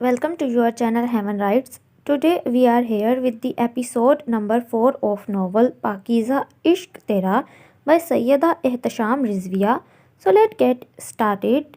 welcome to your channel Heaven Rights. Today we are here with the episode number 4 of novel Pakiza Ishq Tera by Sayyida Ehtasham Rizviya. So let's get started.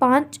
5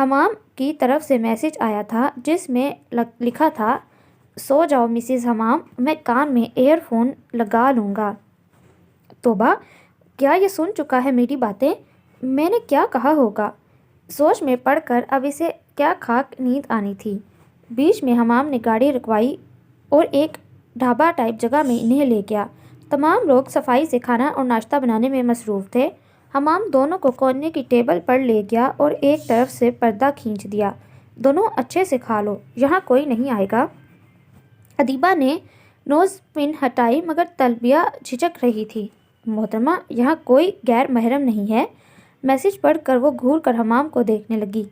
حمام کی طرف سے message آیا تھا جس میں لکھا تھا، سو جاؤ مسز حمام، میں کان میں ایئر فون لگا لوں گا۔ توبہ، کیا یہ سن چکا ہے میری باتیں؟ میں نے کیا کہا ہوگا؟ سوچ میں پڑ کر اب اسے کیا کھاک نیند آنی تھی۔ بیچ میں حمام نے گاڑی رکوائی اور ایک ڈھابا ٹائپ جگہ میں انہیں لے گیا۔ تمام لوگ صفائی سے کھانا اور ناشتہ بنانے میں مصروف تھے۔ حمام دونوں کو کونے کی ٹیبل پر لے گیا اور ایک طرف سے پردہ کھینچ دیا۔ دونوں اچھے سے کھا لو، یہاں کوئی نہیں آئے گا۔ ادیبہ نے نوز پن ہٹائی مگر تلبیہ جھجک رہی تھی۔ محترمہ، یہاں کوئی غیر محرم نہیں ہے۔ میسج پڑھ کر وہ گھور کر حمام کو دیکھنے لگی۔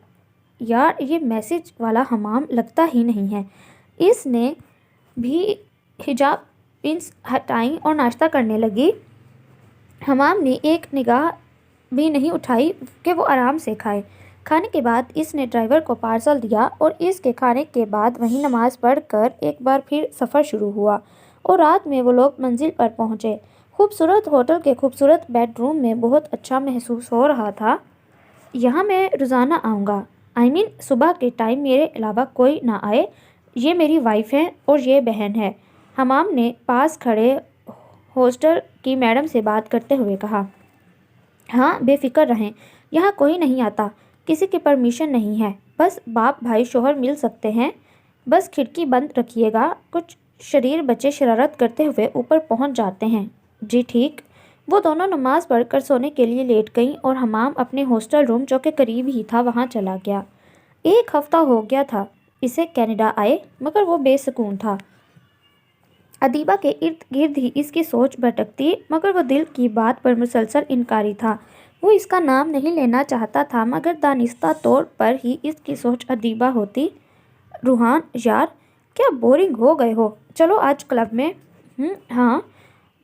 یار، یہ میسج والا حمام لگتا ہی نہیں ہے۔ اس نے بھی حجاب پنس ہٹائیں اور ناشتہ کرنے لگی۔ حمام نے ایک نگاہ بھی نہیں اٹھائی کہ وہ آرام سے کھائے۔ کھانے کے بعد اس نے ڈرائیور کو پارسل دیا اور اس کے کھانے کے بعد وہیں نماز پڑھ کر ایک بار پھر سفر شروع ہوا اور رات میں وہ لوگ منزل پر پہنچے۔ خوبصورت ہوٹل کے خوبصورت بیڈ روم میں بہت اچھا محسوس ہو رہا تھا۔ یہاں میں روزانہ آؤں گا، صبح کے ٹائم میرے علاوہ کوئی نہ آئے۔ یہ میری وائف ہے اور یہ بہن ہے، حمام نے پاس کھڑے ہاسٹل کی میڈم سے بات کرتے ہوئے کہا۔ ہاں، بے فکر رہیں، یہاں کوئی نہیں آتا، کسی کی پرمیشن نہیں ہے، بس باپ بھائی شوہر مل سکتے ہیں۔ بس کھڑکی بند رکھیے گا، کچھ شریر بچے شرارت کرتے ہوئے اوپر پہنچ جاتے ہیں۔ جی ٹھیک۔ وہ دونوں نماز پڑھ کر سونے کے لیے لیٹ گئیں اور حمام اپنے ہاسٹل روم جو کہ قریب ہی تھا وہاں چلا گیا۔ 1 ہفتہ ہو گیا تھا اسے کینیڈا آئے، مگر وہ بے سکون تھا۔ ادیبہ کے ارد گرد ہی اس کی سوچ بھٹکتی، مگر وہ دل کی بات پر مسلسل انکاری تھا۔ وہ اس کا نام نہیں لینا چاہتا تھا مگر دانستہ طور پر ہی اس کی سوچ ادیبہ ہوتی۔ روحان، یار کیا بورنگ ہو گئے ہو، چلو آج کلب میں۔ ہاں،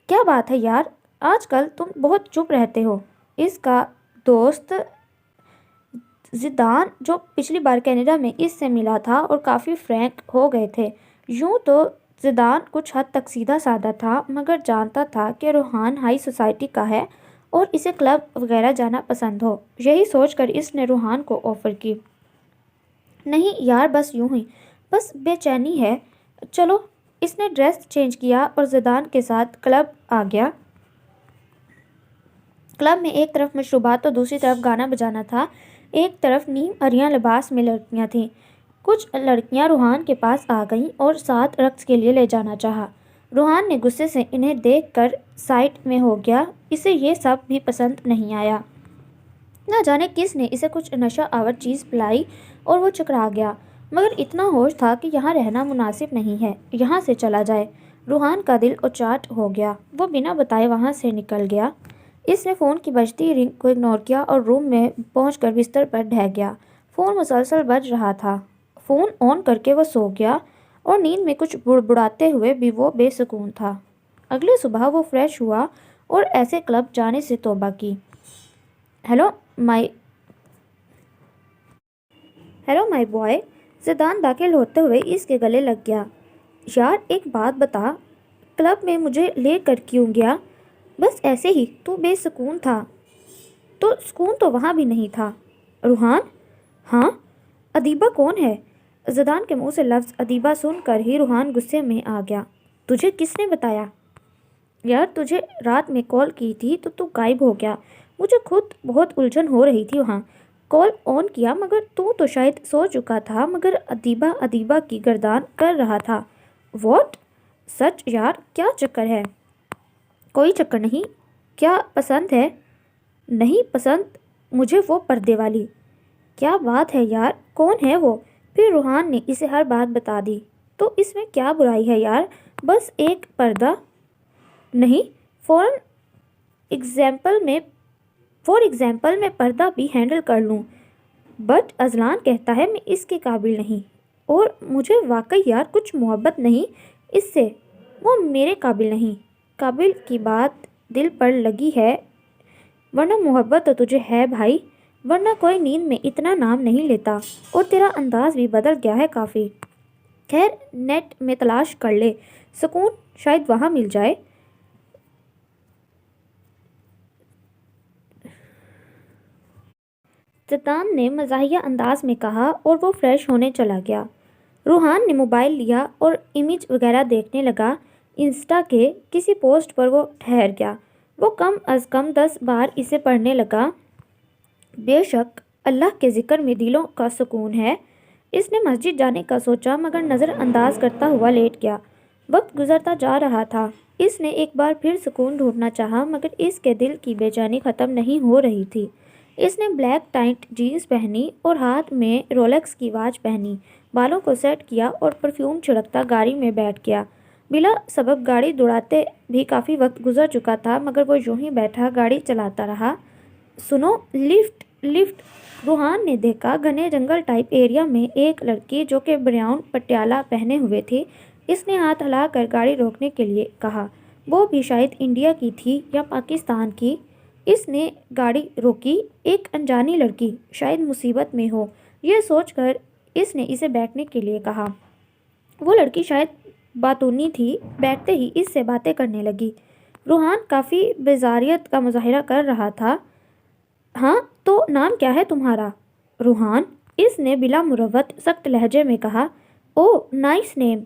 کیا بات ہے یار، آج کل تم بہت چپ رہتے ہو۔ اس کا دوست زیدان جو پچھلی بار کینیڈا میں اس سے ملا تھا اور کافی فرینک ہو گئے تھے۔ یوں تو زیدان کچھ حد تک سیدھا سادہ تھا مگر جانتا تھا کہ روحان ہائی سوسائٹی کا ہے اور اسے کلب وغیرہ جانا پسند ہو۔ یہی سوچ کر اس نے روحان کو آفر کی۔ نہیں یار، بس یوں ہی، بس بے چینی ہے، چلو۔ اس نے ڈریس چینج کیا اور زیدان کے ساتھ کلب آ گیا۔ کلب میں ایک طرف مشروبات تو دوسری طرف گانا بجانا تھا۔ ایک طرف نیم اریاں لباس میں لڑکیاں تھیں۔ کچھ لڑکیاں روحان کے پاس آ گئیں اور ساتھ رقص کے لیے لے جانا چاہا۔ روحان نے غصے سے انہیں دیکھ کر سائڈ میں ہو گیا، اسے یہ سب بھی پسند نہیں آیا۔ نہ جانے کس نے اسے کچھ نشہ آور چیز پلائی اور وہ چکرا گیا، مگر اتنا ہوش تھا کہ یہاں رہنا مناسب نہیں ہے، یہاں سے چلا جائے۔ روحان کا دل اچاٹ ہو گیا، وہ بنا بتائے وہاں سے نکل گیا۔ اس نے فون کی بجتی رنگ کو اگنور کیا اور روم میں پہنچ کر بستر پر ڈھہ گیا۔ فون مسلسل بج رہا تھا۔ فون آن کر کے وہ سو گیا اور نیند میں کچھ بڑبڑاتے ہوئے بھی وہ بے سکون تھا۔ اگلی صبح وہ فریش ہوا اور ایسے کلب جانے سے توبہ کی۔ ہیلو مائی بوائے، زیدان داخل ہوتے ہوئے اس کے گلے لگ گیا۔ یار ایک بات بتا، کلب میں مجھے لے کر کیوں گیا؟ بس ایسے ہی، تو بے سکون تھا۔ تو سکون تو وہاں بھی نہیں تھا۔ روحان؟ ہاں؟ ادیبہ کون ہے؟ زیدان کے منہ سے لفظ ادیبہ سن کر ہی روحان غصے میں آ گیا۔ تجھے کس نے بتایا؟ یار تجھے رات میں کال کی تھی تو غائب ہو گیا، مجھے خود بہت الجھن ہو رہی تھی وہاں۔ کال آن کیا مگر تو شاید سو چکا تھا، مگر ادیبہ کی گردان کر رہا تھا۔ واٹ؟ سچ یار، کیا چکر ہے؟ کوئی چکر نہیں۔ کیا پسند ہے؟ نہیں پسند مجھے وہ پردے والی۔ کیا بات ہے یار، کون ہے وہ؟ پھر روحان نے اسے ہر بات بتا دی۔ تو اس میں کیا برائی ہے یار، بس ایک پردہ۔ نہیں، فار ایگزامپل میں پردہ بھی ہینڈل کر لوں، بٹ ازلان کہتا ہے میں اس کے قابل نہیں، اور مجھے واقعی یار کچھ محبت نہیں اس سے، وہ میرے قابل نہیں۔ قابل کی بات دل پر لگی ہے، ورنہ محبت تو تجھے ہے بھائی، ورنہ کوئی نیند میں اتنا نام نہیں لیتا، اور تیرا انداز بھی بدل گیا ہے کافی۔ خیر، نیٹ میں تلاش کر لے، سکون شاید وہاں مل جائے۔ زدان نے مزاحیہ انداز میں کہا اور وہ فریش ہونے چلا گیا۔ روحان نے موبائل لیا اور امیج وغیرہ دیکھنے لگا۔ انسٹا کے کسی پوسٹ پر وہ ٹھہر گیا۔ وہ کم از کم 10 بار اسے پڑھنے لگا۔ بے شک اللہ کے ذکر میں دلوں کا سکون ہے۔ اس نے مسجد جانے کا سوچا مگر نظر انداز کرتا ہوا لیٹ گیا۔ وقت گزرتا جا رہا تھا۔ اس نے ایک بار پھر سکون ڈھونڈنا چاہا مگر اس کے دل کی بے چینی ختم نہیں ہو رہی تھی۔ اس نے بلیک ٹائٹ جینس پہنی اور ہاتھ میں رولیکس کی واچ پہنی، بالوں کو سیٹ کیا اور پرفیوم چھڑکتا گاڑی میں بیٹھ گیا۔ بلا سبب گاڑی دوڑاتے بھی کافی وقت گزر چکا تھا مگر وہ یوں ہی بیٹھا گاڑی چلاتا رہا۔ سنو، لفٹ لفٹ۔ روحان نے دیکھا گھنے جنگل ٹائپ ایریا میں ایک لڑکی جو کہ براؤن پٹیالہ پہنے ہوئے تھی۔ اس نے ہاتھ ہلا کر گاڑی روکنے کے لیے کہا۔ وہ بھی شاید انڈیا کی تھی یا پاکستان کی۔ اس نے گاڑی روکی۔ ایک انجانی لڑکی، شاید مصیبت میں ہو، یہ سوچ کر اس نے اسے بیٹھنے کے لیے کہا۔ وہ لڑکی شاید باتونی تھی، بیٹھتے ہی اس سے باتیں کرنے لگی۔ روحان کافی بیزاریت کا مظاہرہ کر رہا تھا۔ ہاں تو نام کیا ہے تمہارا؟ روحان، اس نے بلا مروت سخت لہجے میں کہا۔ او نائس نیم۔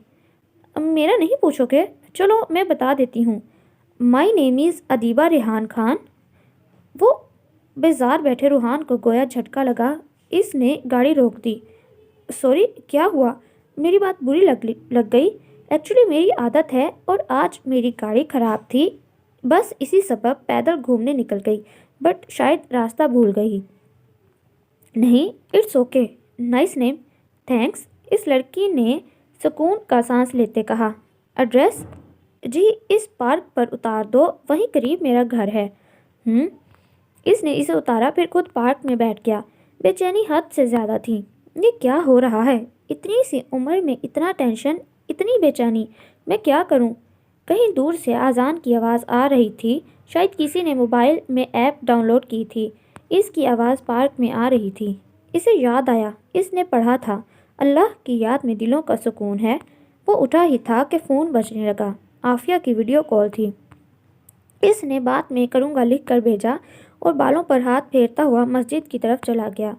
میرا نہیں پوچھو گے؟ چلو میں بتا دیتی ہوں۔ مائی نیم از ادیبہ ریحان خان۔ وہ بیزار بیٹھے روحان کو گویا جھٹکا لگا۔ اس نے گاڑی روک دی۔ سوری، کیا ہوا؟ میری بات بری لگ گئی؟ ایکچولی میری عادت ہے اور آج میری گاڑی خراب تھی، بس اسی سبب پیدل گھومنے نکل گئی، بٹ شاید راستہ بھول گئی۔ نہیں، it's okay, nice name, thanks. اس لڑکی نے سکون کا سانس لیتے کہا۔ ایڈریس؟ جی اس پارک پر اتار دو، وہیں قریب میرا گھر ہے۔ اس نے اسے اتارا پھر خود پارک میں بیٹھ گیا۔ بے چینی حد سے زیادہ تھی۔ یہ کیا ہو رہا ہے؟ اتنی سی عمر میں اتنا ٹینشن، اتنی بے چینی، میں کیا کروں؟ کہیں دور سے اذان کی آواز آ رہی تھی، شاید کسی نے موبائل میں ایپ ڈاؤن لوڈ کی تھی۔ اس کی آواز پارک میں آ رہی تھی۔ اسے یاد آیا، اس نے پڑھا تھا، اللہ کی یاد میں دلوں کا سکون ہے۔ وہ اٹھا ہی تھا کہ فون بجنے لگا۔ عافیہ کی ویڈیو کال تھی۔ اس نے بعد میں کروں گا لکھ کر بھیجا اور بالوں پر ہاتھ پھیرتا ہوا مسجد کی طرف چلا گیا۔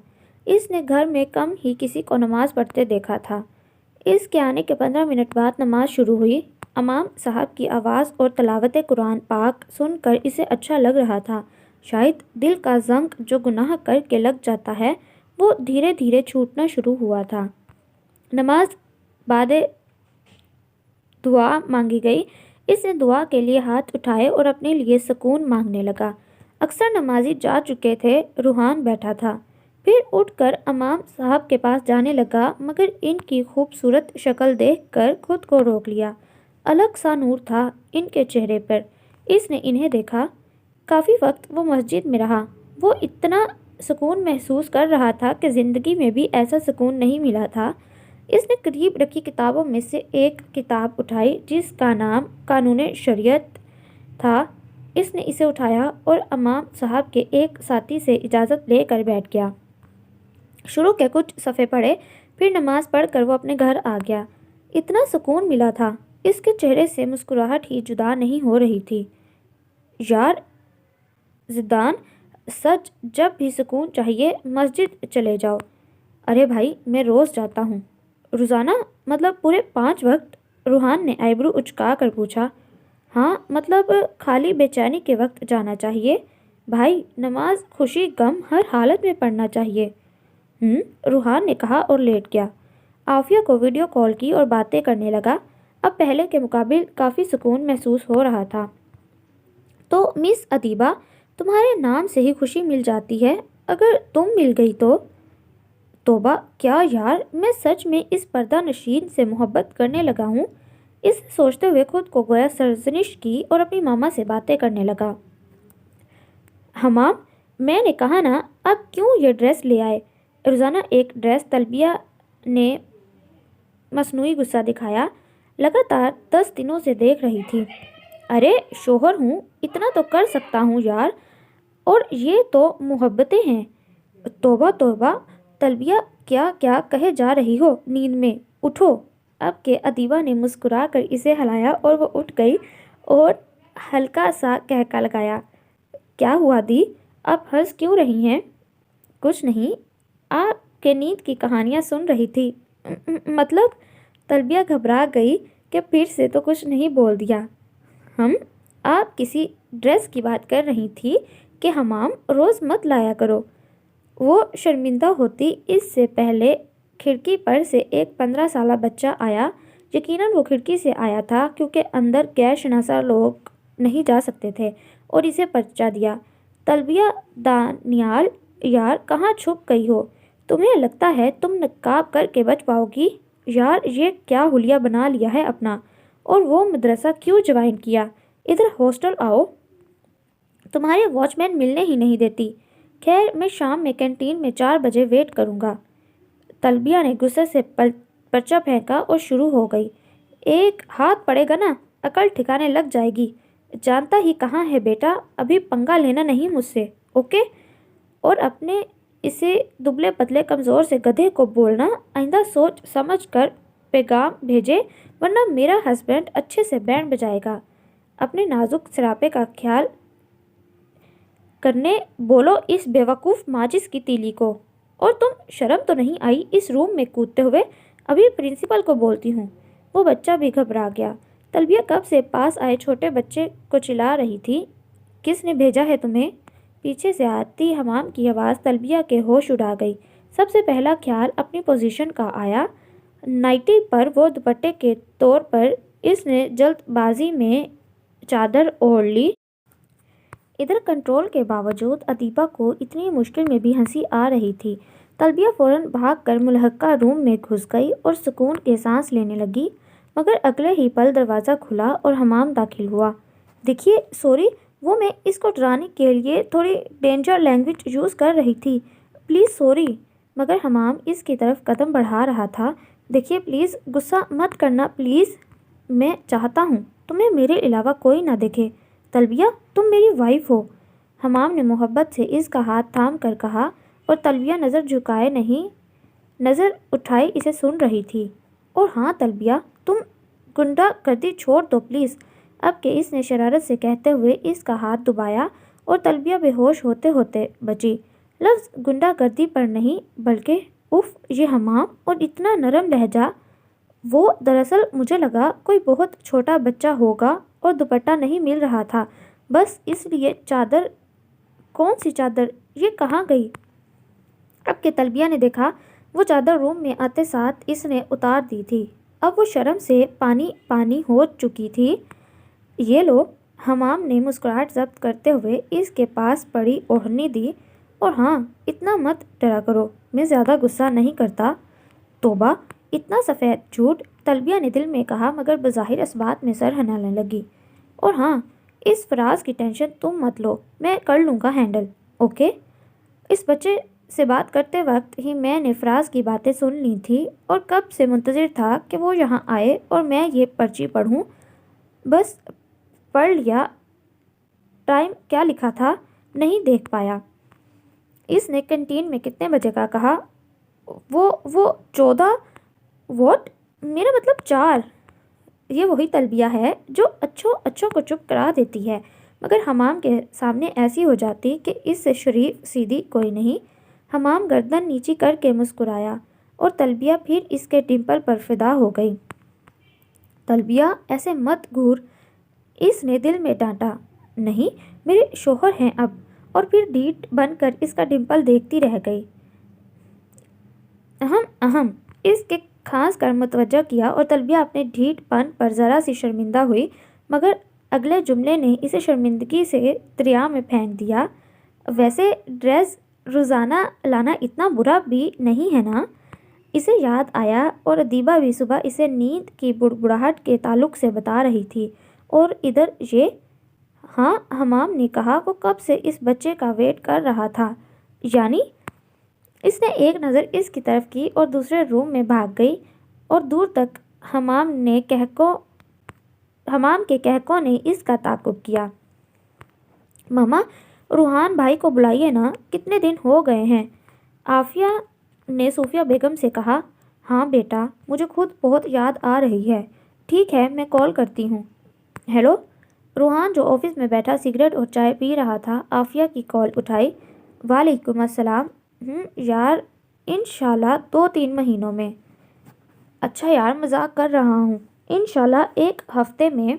اس نے گھر میں کم ہی کسی کو نماز پڑھتے دیکھا تھا۔ اس کے آنے کے 15 منٹ بعد نماز شروع ہوئی۔ امام صاحب کی آواز اور تلاوت قرآن پاک سن کر اسے اچھا لگ رہا تھا۔ شاید دل کا زنگ جو گناہ کر کے لگ جاتا ہے وہ دھیرے دھیرے چھوٹنا شروع ہوا تھا۔ نماز بعد دعا مانگی گئی۔ اس نے دعا کے لیے ہاتھ اٹھائے اور اپنے لیے سکون مانگنے لگا۔ اکثر نمازی جا چکے تھے، روحان بیٹھا تھا۔ پھر اٹھ کر امام صاحب کے پاس جانے لگا مگر ان کی خوبصورت شکل دیکھ کر خود کو روک لیا۔ الگ سا نور تھا ان کے چہرے پر۔ اس نے انہیں دیکھا۔ کافی وقت وہ مسجد میں رہا۔ وہ اتنا سکون محسوس کر رہا تھا کہ زندگی میں بھی ایسا سکون نہیں ملا تھا۔ اس نے قریب رکھی کتابوں میں سے ایک کتاب اٹھائی جس کا نام قانون شریعت تھا۔ اس نے اسے اٹھایا اور امام صاحب کے ایک ساتھی سے اجازت لے کر بیٹھ گیا۔ شروع کے کچھ صفحے پڑھے، پھر نماز پڑھ کر وہ اپنے گھر آ گیا۔ اتنا سکون ملا تھا، اس کے چہرے سے مسکراہٹ ہی جدا نہیں ہو رہی تھی۔ یار زدان، سچ جب بھی سکون چاہیے مسجد چلے جاؤ۔ ارے بھائی میں روز جاتا ہوں۔ روزانہ؟ مطلب پورے 5 وقت؟ روحان نے آئیبرو اچکا کر پوچھا۔ ہاں مطلب خالی بے چینی کے وقت جانا چاہیے بھائی، نماز خوشی غم ہر حالت میں پڑھنا چاہیے۔ روحان نے کہا اور لیٹ گیا۔ عافیہ کو ویڈیو کال کی اور باتیں کرنے لگا۔ اب پہلے کے مقابل کافی سکون محسوس ہو رہا تھا۔ تو مس ادیبہ، تمہارے نام سے ہی خوشی مل جاتی ہے، اگر تم مل گئی تو؟ توبہ، کیا یار، میں سچ میں اس پردہ نشین سے محبت کرنے لگا ہوں۔ اس سوچتے ہوئے خود کو گویا سرزنش کی اور اپنی ماما سے باتیں کرنے لگا۔ حمام، میں نے کہا نا، اب کیوں یہ ڈریس لے آئے؟ روزانہ ایک ڈریس؟ طلبیہ نے مصنوعی غصہ دکھایا۔ لگاتار 10 دنوں سے دیکھ رہی تھی۔ ارے شوہر ہوں، اتنا تو کر سکتا ہوں یار، اور یہ تو محبتیں ہیں۔ توبہ توبہ، طلبیہ کیا کیا کہے جا رہی ہو، نیند میں اٹھو۔ اب کہ ادیبہ نے مسکرا کر اسے ہلایا اور وہ اٹھ گئی اور ہلکا سا کہکا لگایا۔ کیا ہوا دی، اب ہنس کیوں رہی ہیں؟ کچھ نہیں، آپ کے نیند کی کہانیاں سن رہی تھی۔ مطلب؟ طلبیہ گھبرا گئی کہ پھر سے تو کچھ نہیں بول دیا۔ آپ کسی ڈریس کی بات کر رہی تھی کہ حمام روز مت لایا کرو۔ وہ شرمندہ ہوتی۔ اس سے پہلے کھڑکی پر سے ایک 15 سالہ بچہ آیا۔ یقیناً وہ کھڑکی سے آیا تھا کیونکہ اندر غیر شناسا لوگ نہیں جا سکتے تھے، اور اسے پرچہ دیا۔ طلبیہ، دانیال یار کہاں چھپ گئی ہو؟ تمہیں لگتا ہے تم نقاب کر کے بچ پاؤ گی؟ یار یہ کیا حلیہ بنا لیا ہے اپنا؟ اور وہ مدرسہ کیوں جوائن کیا؟ ادھر ہاسٹل آؤ، تمہارے واچ مین ملنے ہی نہیں دیتی۔ خیر، میں شام میں کینٹین میں 4 بجے ویٹ کروں گا۔ طلبیہ نے غصے سے پرچہ پھینکا اور شروع ہو گئی۔ ایک ہاتھ پڑے گا نا، عقل ٹھکانے لگ جائے گی۔ جانتا ہی کہاں ہے بیٹا، ابھی پنگا لینا نہیں مجھ سے، اوکے؟ اور اپنے اسے دبلے پتلے کمزور سے گدھے کو بولنا، آئندہ سوچ سمجھ کر پیغام بھیجے، ورنہ میرا ہسبینڈ اچھے سے بینڈ بجائے گا۔ اپنے نازک سراپے کا خیال کرنے بولو اس بیوقوف ماجس کی تیلی کو۔ اور تم شرم تو نہیں آئی اس روم میں کودتے ہوئے؟ ابھی پرنسپل کو بولتی ہوں۔ وہ بچہ بھی گھبرا گیا۔ طلبیہ کب سے پاس آئے چھوٹے بچے کو چلا رہی تھی۔ کس نے بھیجا ہے تمہیں؟ پیچھے سے آتی حمام کی آواز طلبیہ کے ہوش اڑا گئی۔ سب سے پہلا خیال اپنی پوزیشن کا آیا۔ نائٹی پر وہ دوپٹے کے طور پر اس نے جلد بازی میں چادر اوڑھ لی۔ ادھر کنٹرول کے باوجود ادیبہ کو اتنی مشکل میں بھی ہنسی آ رہی تھی۔ طلبیہ فوراً بھاگ کر ملحقہ روم میں گھس گئی اور سکون کے سانس لینے لگی، مگر اگلے ہی پل دروازہ کھلا اور حمام داخل ہوا۔ دیکھیے، سوری، وہ میں اس کو ڈرانے کے لیے تھوڑی ڈینجر لینگویج یوز کر رہی تھی، پلیز سوری۔ مگر حمام اس کی طرف قدم بڑھا رہا تھا۔ دیکھیے پلیز، غصہ مت کرنا پلیز، میں چاہتا ہوں تمہیں میرے علاوہ کوئی نہ دیکھے۔ طلبیہ، تم میری وائف ہو، حمام نے محبت سے اس کا ہاتھ تھام کر کہا، اور طلبیہ نظر جھکائے نہیں، نظر اٹھائے اسے سن رہی تھی۔ اور ہاں طلبیہ، تم گنڈا گردی چھوڑ دو پلیز، اب کہ اس نے شرارت سے کہتے ہوئے اس کا ہاتھ دبایا، اور طلبیہ بے ہوش ہوتے ہوتے بچی۔ لفظ گنڈا گردی پر نہیں بلکہ اف، یہ حمام اور اتنا نرم لہجہ! وہ دراصل مجھے لگا کوئی بہت چھوٹا بچہ ہوگا اور دوپٹہ نہیں مل رہا تھا، بس اس لیے چادر۔ کون سی چادر؟ یہ کہاں گئی؟ اب کہ طلبیہ نے دیکھا، وہ چادر روم میں آتے ساتھ اس نے اتار دی تھی۔ اب وہ شرم سے پانی پانی ہو چکی تھی۔ یہ لو، حمام نے مسکراہٹ ضبط کرتے ہوئے اس کے پاس پڑی اوڑھنی دی۔ اور ہاں، اتنا مت ڈرا کرو، میں زیادہ غصہ نہیں کرتا۔ توبہ، اتنا سفید جھوٹ، طلبیہ نے دل میں کہا، مگر بظاہر اس بات میں سر ہلانے لگی۔ اور ہاں، اس فراز کی ٹینشن تم مت لو، میں کر لوں گا ہینڈل، اوکے؟ اس بچے سے بات کرتے وقت ہی میں نے فراز کی باتیں سن لی تھی، اور کب سے منتظر تھا کہ وہ یہاں آئے اور میں یہ پرچی پڑھوں۔ بس پڑھ لیا، ٹائم کیا لکھا تھا نہیں دیکھ پایا۔ اس نے کینٹین میں کتنے بجے کا کہا؟ وہ 14۔ واٹ؟ میرا مطلب 4۔ یہ وہی طلبیہ ہے جو اچھوں کو چپ کرا دیتی ہے، مگر حمام کے سامنے ایسی ہو جاتی کہ اس سے شریف سیدھی کوئی نہیں۔ حمام گردن نیچی کر کے مسکرایا، اور طلبیہ پھر اس کے ڈمپل پر فدا ہو گئی۔ طلبیہ، ایسے مت گھور، اس نے دل میں ڈانٹا۔ نہیں، میرے شوہر ہیں اب۔ اور پھر ڈھیٹ بن کر اس کا ڈمپل دیکھتی رہ گئی۔ اس کے کھانس کر متوجہ کیا، اور طلبیہ اپنے ڈھیٹ پن پر ذرا سی شرمندہ ہوئی، مگر اگلے جملے نے اسے شرمندگی سے دریا میں پھینک دیا۔ ویسے ڈریس روزانہ لانا اتنا برا بھی نہیں ہے نا؟ اسے یاد آیا، اور ادیبہ بھی صبح اسے نیند کی بڑبڑاہٹ کے تعلق سے بتا رہی تھی۔ اور ادھر یہ؟ ہاں، حمام نے کہا، وہ کب سے اس بچے کا ویٹ کر رہا تھا۔ یعنی؟ اس نے ایک نظر اس کی طرف کی اور دوسرے روم میں بھاگ گئی، اور دور تک حمام کے کہکوں نے اس کا تعاقب کیا۔ ماما، روحان بھائی کو بلائیے نا، کتنے دن ہو گئے ہیں؟ عافیہ نے صوفیہ بیگم سے کہا۔ ہاں بیٹا، مجھے خود بہت یاد آ رہی ہے۔ ٹھیک ہے، میں کال کرتی ہوں۔ ہیلو؟ روحان جو آفس میں بیٹھا سگریٹ اور چائے پی رہا تھا، عافیہ کی کال اٹھائی۔ وعلیکم السلام، یار انشاءاللہ 2-3 مہینوں میں۔ اچھا یار مذاق کر رہا ہوں، انشاءاللہ 1 ہفتے میں،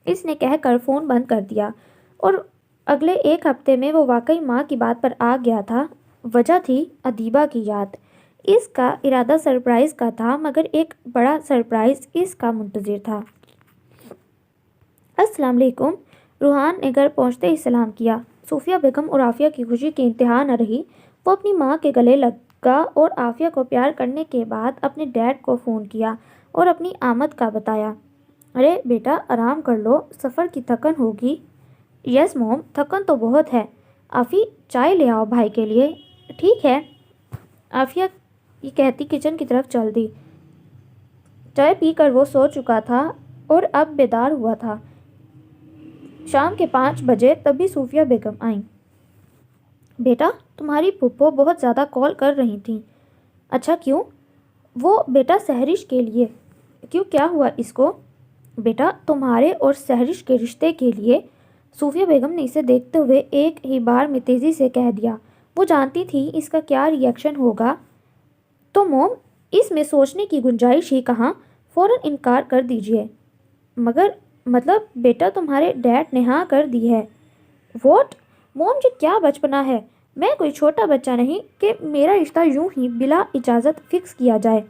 اس نے کہہ کر فون بند کر دیا۔ اور اگلے 1 ہفتے میں وہ واقعی ماں کی بات پر آ گیا تھا۔ وجہ تھی ادیبہ کی یاد۔ اس کا ارادہ سرپرائز کا تھا، مگر ایک بڑا سرپرائز اس کا منتظر تھا۔ السلام علیکم۔ روحان نے گھر پہنچتے ہی سلام کیا۔ صوفیہ بیگم اور عافیہ کی خوشی کی انتہا نہ رہی۔ وہ اپنی ماں کے گلے لگا اور عافیہ کو پیار کرنے کے بعد اپنے ڈیڈ کو فون کیا اور اپنی آمد کا بتایا۔ ارے بیٹا آرام کر لو، سفر کی تھکن ہوگی۔ یس موم، تھکن تو بہت ہے۔ آفی چائے لے آؤ بھائی کے لیے۔ ٹھیک ہے۔ عافیہ یہ کہتی کچن کی طرف چل دی۔ چائے پی کر وہ سو چکا تھا اور اب بیدار ہوا تھا۔ شام کے 5 بجے تبھی صوفیہ بیگم آئیں۔ بیٹا تمہاری پھپھو بہت زیادہ کال کر رہی تھیں۔ اچھا کیوں؟ وہ بیٹا سہرش کے لیے۔ کیوں، کیا ہوا اس کو؟ بیٹا تمہارے اور سہرش کے رشتے کے لیے۔ صوفیہ بیگم نے اسے دیکھتے ہوئے ایک ہی بار میں تیزی سے کہہ دیا۔ وہ جانتی تھی اس کا کیا ری ایکشن ہوگا۔ تو موم اس میں سوچنے کی گنجائش ہی کہاں، فوراً انکار کر دیجیے۔ مگر مطلب بیٹا تمہارے ڈیڈ نے ہاں کر دی ہے۔ واٹ؟ موم یہ کیا بچپنا ہے، میں کوئی چھوٹا بچہ نہیں کہ میرا رشتہ یوں ہی بلا اجازت فکس کیا جائے۔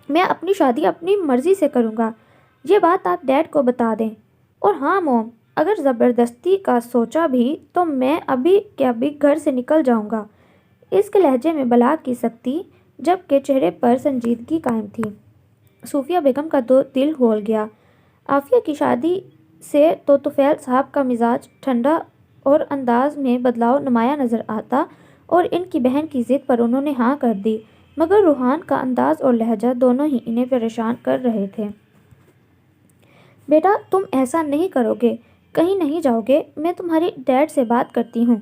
میں اپنی شادی اپنی مرضی سے کروں گا، یہ بات آپ ڈیڈ کو بتا دیں۔ اور ہاں موم، اگر زبردستی کا سوچا بھی تو میں ابھی کے ابھی گھر سے نکل جاؤں گا۔ اس کے لہجے میں بلاغت کی سختی جبکہ چہرے پر سنجیدگی قائم تھی۔ صوفیہ بیگم کا دل ہول گیا۔ عافیہ کی شادی سے تو طفیل صاحب کا مزاج ٹھنڈا اور انداز میں بدلاؤ نمایاں نظر آتا اور ان کی بہن کی ضد پر انہوں نے ہاں کر دی، مگر روحان کا انداز اور لہجہ دونوں ہی انہیں پریشان کر رہے تھے۔ بیٹا تم ایسا نہیں کرو گے، کہیں نہیں جاؤ گے، میں تمہارے ڈیڈ سے بات کرتی ہوں۔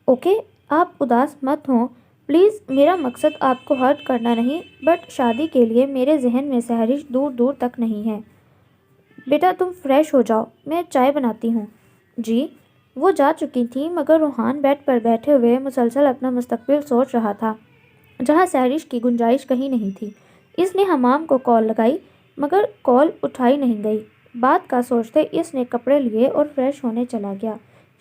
اوکے، آپ اداس مت ہوں پلیز، میرا مقصد آپ کو ہرٹ کرنا نہیں، بٹ شادی کے لیے میرے ذہن میں سہرش دور دور تک نہیں ہے۔ بیٹا تم فریش ہو جاؤ، میں چائے بناتی ہوں۔ جی۔ وہ جا چکی تھیں، مگر روحان بیڈ پر بیٹھے ہوئے مسلسل اپنا مستقبل سوچ رہا تھا، جہاں سہرش کی گنجائش کہیں نہیں تھی۔ اس نے حمام کو کال لگائی، مگر کال اٹھائی نہیں گئی۔ بات کا سوچتے اس نے کپڑے لیے اور فریش ہونے چلا گیا۔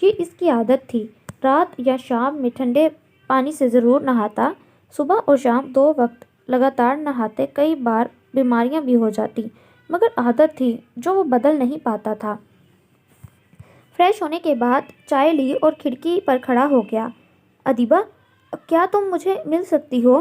یہ اس کی عادت تھی، رات یا شام میں ٹھنڈے پانی سے ضرور نہاتا۔ صبح اور شام 2 وقت لگاتار نہاتے کئی بار بیماریاں بھی ہو جاتی، مگر عادت تھی جو وہ بدل نہیں پاتا تھا۔ فریش ہونے کے بعد چائے لی اور کھڑکی پر کھڑا ہو گیا۔ ادیبہ کیا تم مجھے مل سکتی ہو؟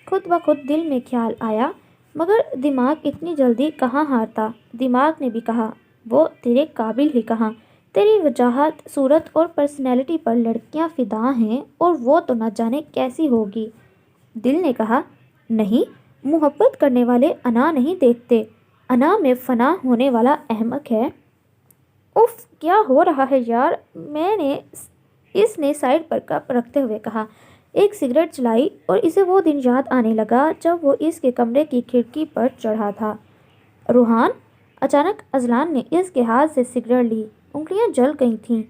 خود بخود دل میں خیال آیا، مگر دماغ اتنی جلدی کہاں ہارتا۔ دماغ نے بھی کہا، وہ تیرے قابل ہی کہاں، تیری وجاہت، صورت اور پرسنالٹی پر لڑکیاں فدا ہیں اور وہ تو نہ جانے کیسی ہوگی۔ دل نے کہا، نہیں، محبت کرنے والے انا نہیں دیکھتے، انا میں فنا ہونے والا احمق ہے۔ اف کیا ہو رہا ہے یار، اس نے سائڈ پر کپ رکھتے ہوئے کہا۔ ایک سگریٹ جلائی اور اسے وہ دن یاد آنے لگا جب وہ اس کے کمرے کی کھڑکی پر چڑھا تھا۔ روحان! اچانک اذلان نے اس کے ہاتھ سے سگریٹ لی، انگلیاں جل گئی تھیں۔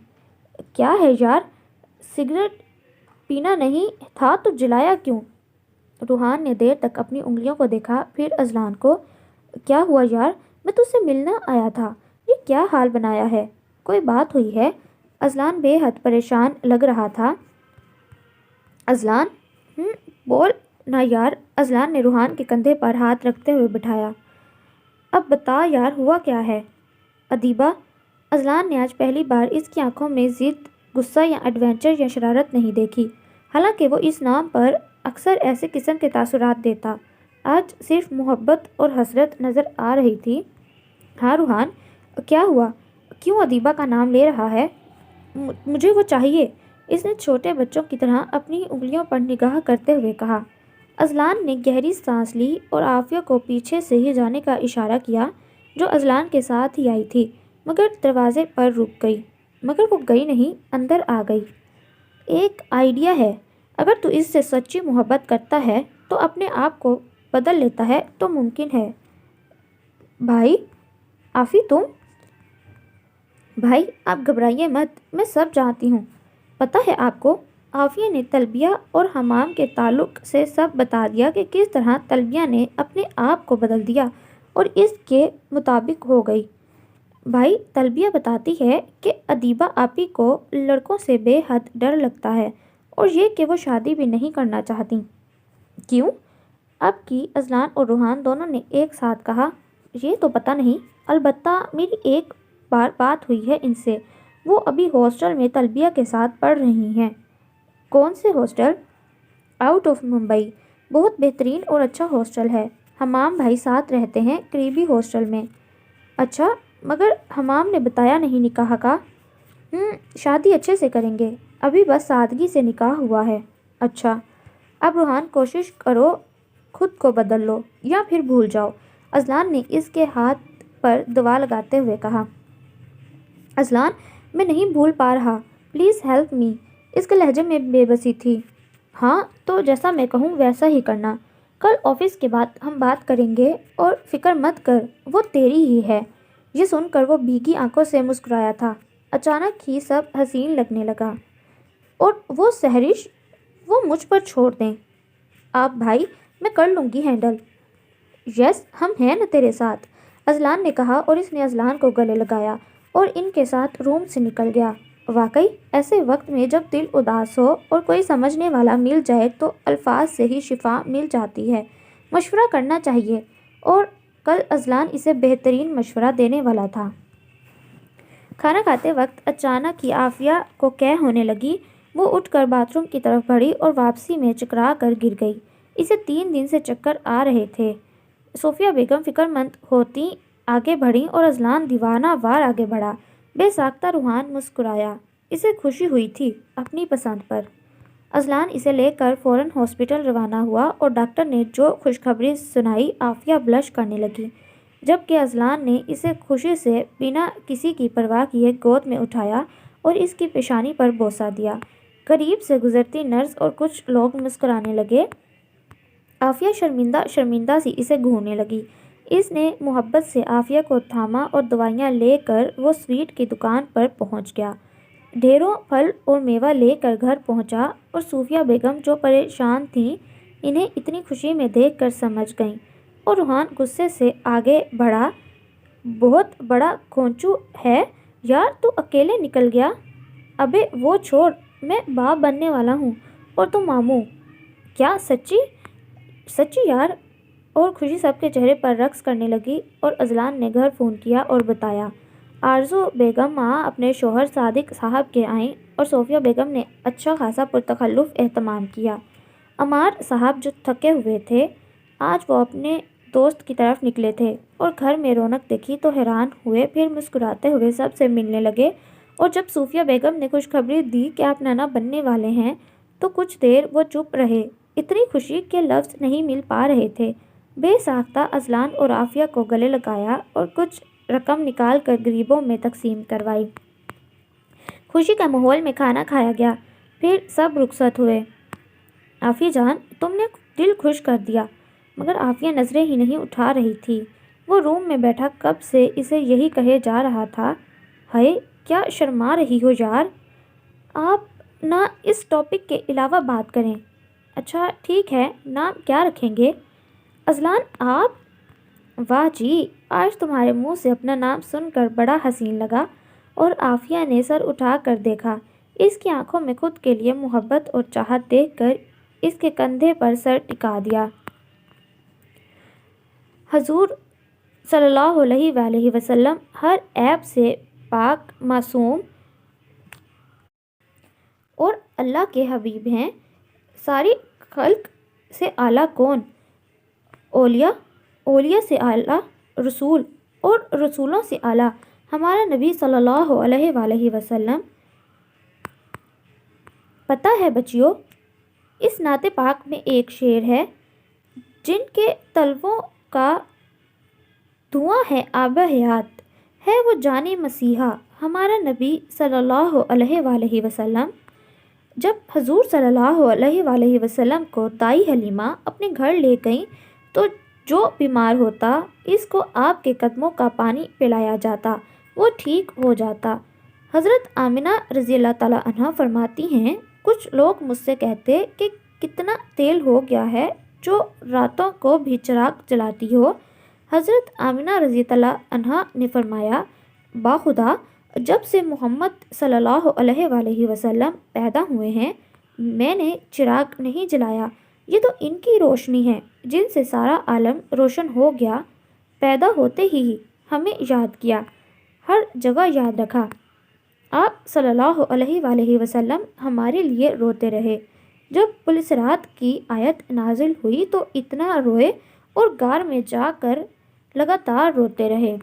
کیا ہے یار، سگریٹ پینا نہیں تھا تو جلایا کیوں؟ روحان نے دیر تک اپنی انگلیوں کو دیکھا، پھر اذلان کو۔ کیا ہوا یار، میں تجھ سے ملنا آیا تھا، یہ کیا حال بنایا ہے؟ کوئی بات ہوئی ہے؟ اذلان بے حد پریشان لگ رہا تھا۔ اذلان بول نا یار۔ اذلان نے روحان کے کندھے پر ہاتھ رکھتے ہوئے بٹھایا۔ اب بتا یار، ہوا کیا ہے؟ ادیبہ! اذلان نے آج پہلی بار اس کی آنکھوں میں ضد، غصہ یا ایڈونچر یا شرارت نہیں دیکھی، حالانکہ وہ اس نام پر اکثر ایسے قسم کے تاثرات دیتا۔ آج صرف محبت اور حسرت نظر آ رہی تھی۔ ہاں روحان، کیا ہوا؟ کیوں ادیبہ کا نام لے رہا ہے؟ مجھے وہ چاہیے، اس نے چھوٹے بچوں کی طرح اپنی انگلیوں پر نگاہ کرتے ہوئے کہا۔ اذلان نے گہری سانس لی اور عافیہ کو پیچھے سے ہی جانے کا اشارہ کیا، جو اذلان کے ساتھ ہی آئی تھی، مگر دروازے پر رک گئی۔ مگر وہ گئی نہیں، اندر آ گئی۔ ایک آئیڈیا ہے، اگر تو اس سے سچی محبت کرتا ہے تو اپنے آپ کو بدل لیتا ہے تو ممکن ہے۔ بھائی! آفی تم؟ بھائی آپ گھبرائیے مت، میں سب جانتی ہوں۔ پتہ ہے آپ کو، عافیہ نے تلبیہ اور حمام کے تعلق سے سب بتا دیا کہ کس طرح تلبیہ نے اپنے آپ کو بدل دیا اور اس کے مطابق ہو گئی۔ بھائی، تلبیہ بتاتی ہے کہ ادیبہ آپی کو لڑکوں سے بے حد ڈر لگتا ہے اور یہ کہ وہ شادی بھی نہیں کرنا چاہتی۔ کیوں؟ اب کی اذلان اور روحان دونوں نے ایک ساتھ کہا۔ یہ تو پتہ نہیں، البتہ میری ایک بار بات ہوئی ہے ان سے، وہ ابھی ہاسٹل میں تلبیہ کے ساتھ پڑھ رہی ہیں۔ کون سے ہاسٹل؟ آؤٹ آف ممبئی، بہت بہترین اور اچھا ہاسٹل ہے۔ حمام بھائی ساتھ رہتے ہیں قریبی ہاسٹل میں۔ اچھا، مگر حمام نے بتایا نہیں نکاح کا؟ شادی اچھے سے کریں گے، ابھی بس سادگی سے نکاح ہوا ہے۔ اچھا، اب روحان کوشش کرو خود کو بدل لو یا پھر بھول جاؤ، اذلان نے اس کے ہاتھ پر دوا لگاتے ہوئے کہا۔ اذلان، میں نہیں بھول پا رہا، پلیز ہیلپ می۔ اس کے لہجے میں بے بسی تھی۔ ہاں تو جیسا میں کہوں ویسا ہی کرنا، کل آفس کے بعد ہم بات کریں گے اور فکر مت کر، وہ تیری ہی ہے۔ یہ سن کر وہ بھیگی آنکھوں سے مسکرایا تھا۔ اچانک ہی سب حسین لگنے لگا۔ اور وہ سہرش، وہ مجھ پر چھوڑ دیں آپ بھائی، میں کر لوں گی ہینڈل۔ یس، ہم ہیں نا تیرے ساتھ، اذلان نے کہا اور اس نے اذلان کو گلے لگایا اور ان کے ساتھ روم سے نکل گیا۔ واقعی ایسے وقت میں جب دل اداس ہو اور کوئی سمجھنے والا مل جائے تو الفاظ سے ہی شفا مل جاتی ہے۔ مشورہ کرنا چاہیے، اور کل اذلان اسے بہترین مشورہ دینے والا تھا۔ کھانا کھاتے وقت اچانک ہی عافیہ کو قے ہونے لگی۔ وہ اٹھ کر باتھ روم کی طرف بڑھی اور واپسی میں چکرا کر گر گئی۔ اسے 3 دن سے چکر آ رہے تھے۔ صوفیہ بیگم فکر مند ہوتی آگے بڑھیں اور اذلان دیوانہ وار آگے بڑھا۔ بے ساختہ روحان مسکرایا، اسے خوشی ہوئی تھی اپنی پسند پر۔ اذلان اسے لے کر فوراً ہاسپٹل روانہ ہوا اور ڈاکٹر نے جو خوشخبری سنائی، عافیہ بلش کرنے لگی، جبکہ اذلان نے اسے خوشی سے بنا کسی کی پرواہ کیے گود میں اٹھایا اور اس کی پیشانی پر بوسہ دیا۔ قریب سے گزرتی نرس اور کچھ لوگ مسکرانے لگے۔ عافیہ شرمندہ شرمندہ سی اسے گھورنے لگی۔ اس نے محبت سے عافیہ کو تھاما اور دوائیاں لے کر وہ سویٹ کی دکان پر پہنچ گیا۔ ڈھیروں پھل اور میوہ لے کر گھر پہنچا اور صوفیہ بیگم جو پریشان تھیں انہیں اتنی خوشی میں دیکھ کر سمجھ گئیں، اور روحان غصے سے آگے بڑھا۔ بہت بڑا کھونچو ہے یار، تو اکیلے نکل گیا۔ ابے وہ چھوڑ، میں باپ بننے والا ہوں اور تم ماموں۔ کیا سچی؟ سچی یار۔ اور خوشی سب کے چہرے پر رقص کرنے لگی، اور اذلان نے گھر فون کیا اور بتایا۔ آرزو بیگم ماں اپنے شوہر صادق صاحب کے آئیں اور صوفیہ بیگم نے اچھا خاصا پرتکلف اہتمام کیا۔ عمار صاحب جو تھکے ہوئے تھے، آج وہ اپنے دوست کی طرف نکلے تھے اور گھر میں رونق دیکھی تو حیران ہوئے، پھر مسکراتے ہوئے سب سے ملنے لگے۔ اور جب صوفیہ بیگم نے خوشخبری دی کہ آپ نانا بننے والے ہیں تو کچھ دیر وہ چپ رہے، اتنی خوشی کے لفظ نہیں مل پا رہے تھے۔ بے ساختہ اذلان اور عافیہ کو گلے لگایا اور کچھ رقم نکال کر غریبوں میں تقسیم کروائی۔ خوشی کے ماحول میں کھانا کھایا گیا، پھر سب رخصت ہوئے۔ عافیہ جان، تم نے دل خوش کر دیا۔ مگر عافیہ نظریں ہی نہیں اٹھا رہی تھی۔ وہ روم میں بیٹھا کب سے اسے یہی کہے جا رہا تھا۔ ہائے، کیا شرما رہی ہو یار، آپ نہ اس ٹاپک کے علاوہ بات کریں۔ اچھا ٹھیک ہے، نام کیا رکھیں گے؟ اذلان آپ؟ واہ جی، آج تمہارے منہ سے اپنا نام سن کر بڑا حسین لگا۔ اور عافیہ نے سر اٹھا کر دیکھا۔ اس کی آنکھوں میں خود کے لیے محبت اور چاہت دیکھ کر اس کے کندھے پر سر ٹکا دیا۔ حضور صلی اللہ علیہ وآلہ وسلم ہر عیب سے پاک معصوم اور اللہ کے حبیب ہیں۔ ساری خلق سے اعلیٰ کون؟ اولیاء سے اعلیٰ رسول، اور رسولوں سے اعلیٰ ہمارا نبی صلی اللہ علیہ وآلہ وسلم۔ پتہ ہے بچیوں، اس نعت پاک میں ایک شعر ہے، جن کے تلووں کا دھواں ہے آب حیات، ہے وہ جان مسیحا ہمارا نبی صلی اللہ علیہ وآلہ وسلم۔ جب حضور صلی اللہ علیہ وآلہ وسلم کو دائی حلیمہ اپنے گھر لے گئیں تو جو بیمار ہوتا اس کو آپ کے قدموں کا پانی پلایا جاتا، وہ ٹھیک ہو جاتا۔ حضرت آمنہ رضی اللہ تعالیٰ عنہ فرماتی ہیں، کچھ لوگ مجھ سے کہتے کہ کتنا تیل ہو گیا ہے جو راتوں کو بھی چراغ جلاتی ہو۔ حضرت آمنہ رضی اللہ عنہا نے فرمایا، باخدا جب سے محمد صلی اللہ علیہ وآلہ وسلم پیدا ہوئے ہیں میں نے چراغ نہیں جلایا، یہ تو ان کی روشنی ہے جن سے سارا عالم روشن ہو گیا۔ پیدا ہوتے ہی ہمیں یاد کیا، ہر جگہ یاد رکھا۔ آپ صلی اللہ علیہ وآلہ وسلم ہمارے لیے روتے رہے۔ جب پل صراط کی آیت نازل ہوئی تو اتنا روئے اور غار میں جا کر لگاتار روتے رہے۔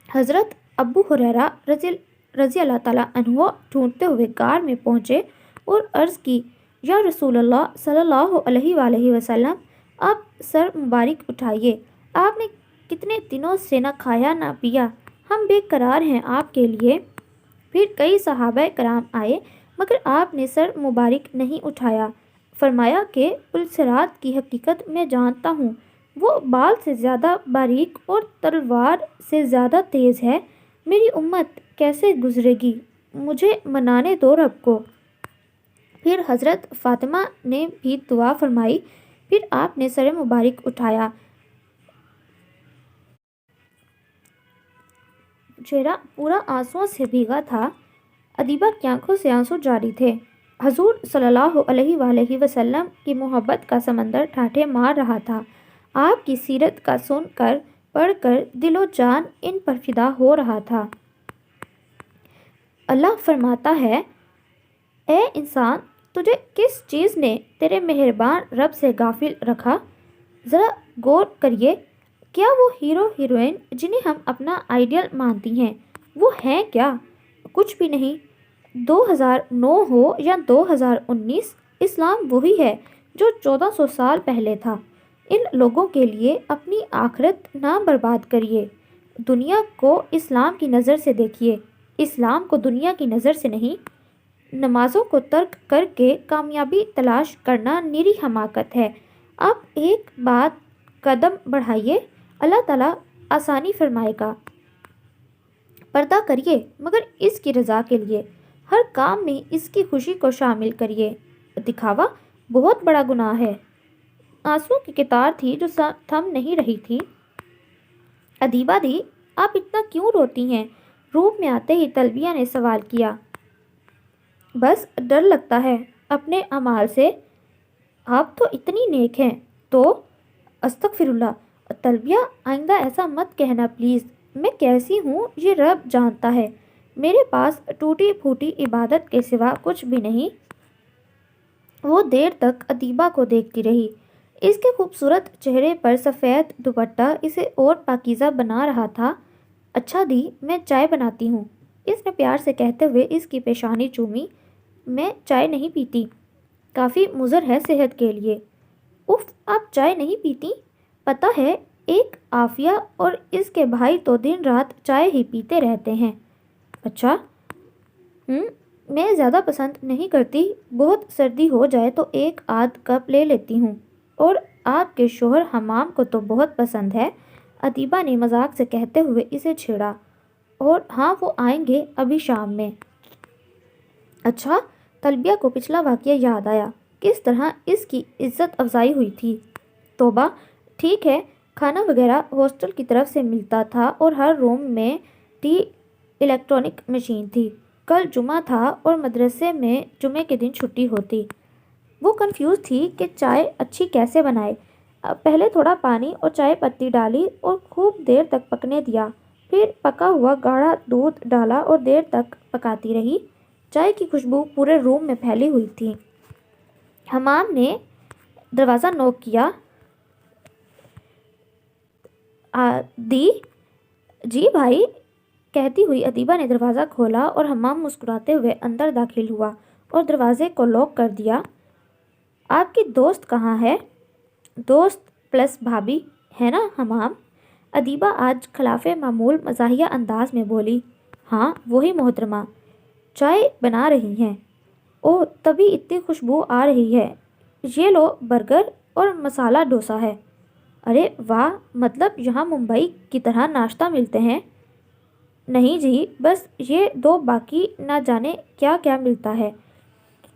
حضرت ابو ہریرہ رضی اللہ تعالیٰ عنہ ڈھونڈتے ہوئے غار میں پہنچے اور عرض کی، یا رسول اللہ صلی اللہ علیہ وآلہ وسلم، آپ سر مبارک اٹھائیے، آپ نے کتنے دنوں سے نہ کھایا نہ پیا، ہم بے قرار ہیں آپ کے لیے۔ پھر کئی صحابہ کرام آئے مگر آپ نے سر مبارک نہیں اٹھایا۔ فرمایا کہ پل صراط کی حقیقت میں جانتا ہوں، وہ بال سے زیادہ باریک اور تلوار سے زیادہ تیز ہے، میری امت کیسے گزرے گی، مجھے منانے دو رب کو۔ پھر حضرت فاطمہ نے بھی دعا فرمائی، پھر آپ نے سر مبارک اٹھایا۔ چہرہ پورا آنسوؤں سے بھیگا تھا، ادیبہ کی آنکھوں سے آنسو جاری تھے۔ حضور صلی اللہ علیہ وآلہ وسلم کی محبت کا سمندر ٹھاٹھے مار رہا تھا۔ آپ کی سیرت کا سن کر پڑھ کر دل و جان ان پر فدا ہو رہا تھا۔ اللہ فرماتا ہے، اے انسان، تجھے کس چیز نے تیرے مہربان رب سے غافل رکھا؟ ذرا غور کریے، کیا وہ ہیرو ہیروئن جنہیں ہم اپنا آئیڈیل مانتی ہیں وہ ہیں کیا؟ کچھ بھی نہیں۔ 2009 ہو یا 2019، اسلام وہی ہے جو 1400 سال پہلے تھا۔ ان لوگوں کے لیے اپنی آخرت نہ برباد کریے۔ دنیا کو اسلام کی نظر سے دیکھیے، اسلام کو دنیا کی نظر سے نہیں۔ نمازوں کو ترک کر کے کامیابی تلاش کرنا نیری حماقت ہے۔ آپ ایک بات قدم بڑھائیے، اللہ تعالیٰ آسانی فرمائے گا۔ پردہ کریے مگر اس کی رضا کے لیے، ہر کام میں اس کی خوشی کو شامل کریے۔ دکھاوا بہت بڑا گناہ ہے۔ آنسوؤں کی قطار تھی جو تھم نہیں رہی تھی۔ ادیبہ دی، آپ اتنا کیوں روتی ہیں؟ روم میں آتے ہی طلبیہ نے سوال کیا۔ بس ڈر لگتا ہے اپنے اعمال سے۔ آپ تو اتنی نیک ہیں تو۔ استغفر اللہ۔ طلبیہ آئندہ ایسا مت کہنا پلیز، میں کیسی ہوں یہ رب جانتا ہے، میرے پاس ٹوٹی پھوٹی عبادت کے سوا کچھ بھی نہیں۔ وہ دیر تک ادیبہ کو دیکھتی رہی، اس کے خوبصورت چہرے پر سفید دوپٹہ اسے اور پاکیزہ بنا رہا تھا۔ اچھا دی، میں چائے بناتی ہوں، اس نے پیار سے کہتے ہوئے اس کی پیشانی چومی۔ میں چائے نہیں پیتی، کافی مضر ہے صحت کے لیے۔ اف، آپ چائے نہیں پیتی؟ پتہ ہے ایک عافیہ اور اس کے بھائی تو دن رات چائے ہی پیتے رہتے ہیں۔ اچھا، میں زیادہ پسند نہیں کرتی، بہت سردی ہو جائے تو ایک آدھ کپ لے لیتی ہوں، اور آپ کے شوہر حمام کو تو بہت پسند ہے، ادیبہ نے مذاق سے کہتے ہوئے اسے چھیڑا۔ اور ہاں، وہ آئیں گے ابھی شام میں۔ اچھا، طلبیہ کو پچھلا واقعہ یاد آیا، کس طرح اس کی عزت افزائی ہوئی تھی۔ توبہ، ٹھیک ہے، کھانا وغیرہ ہاسٹل کی طرف سے ملتا تھا اور ہر روم میں ٹی الیکٹرانک مشین تھی۔ کل جمعہ تھا اور مدرسے میں جمعے کے دن چھٹی ہوتی۔ وہ کنفیوز تھی کہ چائے اچھی کیسے بنائے۔ پہلے تھوڑا پانی اور چائے پتی ڈالی اور خوب دیر تک پکنے دیا، پھر پکا ہوا گاڑھا دودھ ڈالا اور دیر تک پکاتی رہی۔ چائے کی خوشبو پورے روم میں پھیلی ہوئی تھی۔ حمام نے دروازہ نوک کیا۔ دی، جی بھائی، کہتی ہوئی ادیبہ نے دروازہ کھولا اور حمام مسکراتے ہوئے اندر داخل ہوا اور دروازے کو لاک کر دیا۔ آپ کی دوست کہاں ہے؟ دوست پلس بھابھی ہے نا حمام؟ ادیبہ آج خلاف معمول مزاحیہ انداز میں بولی۔ ہاں وہی محترمہ، چائے بنا رہی ہیں۔ اوہ، تبھی اتنی خوشبو آ رہی ہے۔ یہ لو، برگر اور مسالہ ڈوسا ہے۔ ارے واہ، مطلب یہاں ممبئی کی طرح ناشتہ ملتے ہیں؟ نہیں جی، بس یہ دو، باقی نہ جانے کیا کیا ملتا ہے۔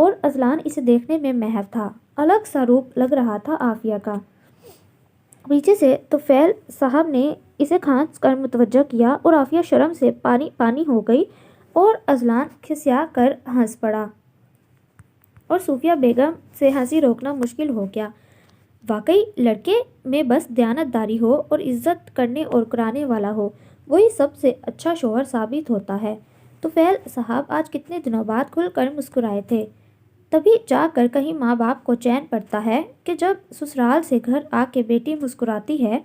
اور اذلان اسے دیکھنے میں محو تھا۔ الگ سا روپ لگ رہا تھا عافیہ کا۔ پیچھے سے طفیل صاحب نے اسے کھانس کر متوجہ کیا اور عافیہ شرم سے پانی پانی ہو گئی اور اذلان کھسیا کر ہنس پڑا اور صوفیہ بیگم سے ہنسی روکنا مشکل ہو گیا۔ واقعی لڑکے میں بس دیانت داری ہو اور عزت کرنے اور کرانے والا ہو، وہی سب سے اچھا شوہر ثابت ہوتا ہے۔ طفیل صاحب آج کتنے دنوں بعد کھل کر مسکرائے تھے۔ تبھی جا کر کہیں ماں باپ کو چین پڑتا ہے کہ جب سسرال سے گھر آ کے بیٹی مسکراتی ہے۔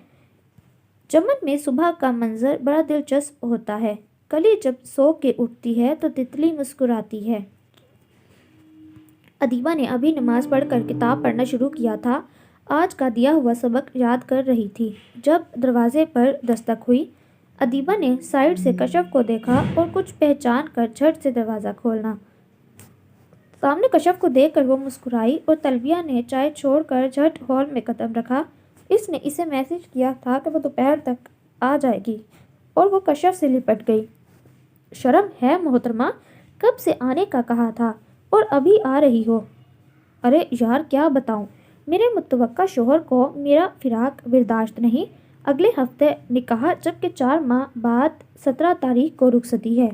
چمن میں صبح کا منظر بڑا دلچسپ ہوتا ہے۔ کلی جب سو کے اٹھتی ہے تو تتلی مسکراتی ہے۔ ادیبہ نے ابھی نماز پڑھ کر کتاب پڑھنا شروع کیا تھا، آج کا دیا ہوا سبق یاد کر رہی تھی۔ جب دروازے پر دستک ہوئی، ادیبہ نے سائیڈ سے کشف کو دیکھا اور کچھ پہچان کر جھٹ سے دروازہ کھولنا۔ سامنے کشف کو دیکھ کر وہ مسکرائی اور طلبیہ نے چائے چھوڑ کر جھٹ ہال میں قدم رکھا۔ اس نے اسے میسج کیا تھا کہ وہ دوپہر تک آ جائے گی اور وہ کشف سے لپٹ گئی۔ شرم ہے محترمہ، کب سے آنے کا کہا تھا اور ابھی آ رہی ہو؟ ارے یار کیا بتاؤں، میرے متوقع شوہر کو میرا فراق برداشت نہیں۔ اگلے ہفتے نکاح جبکہ 4 ماہ بعد 17 تاریخ کو رخصتی ہے۔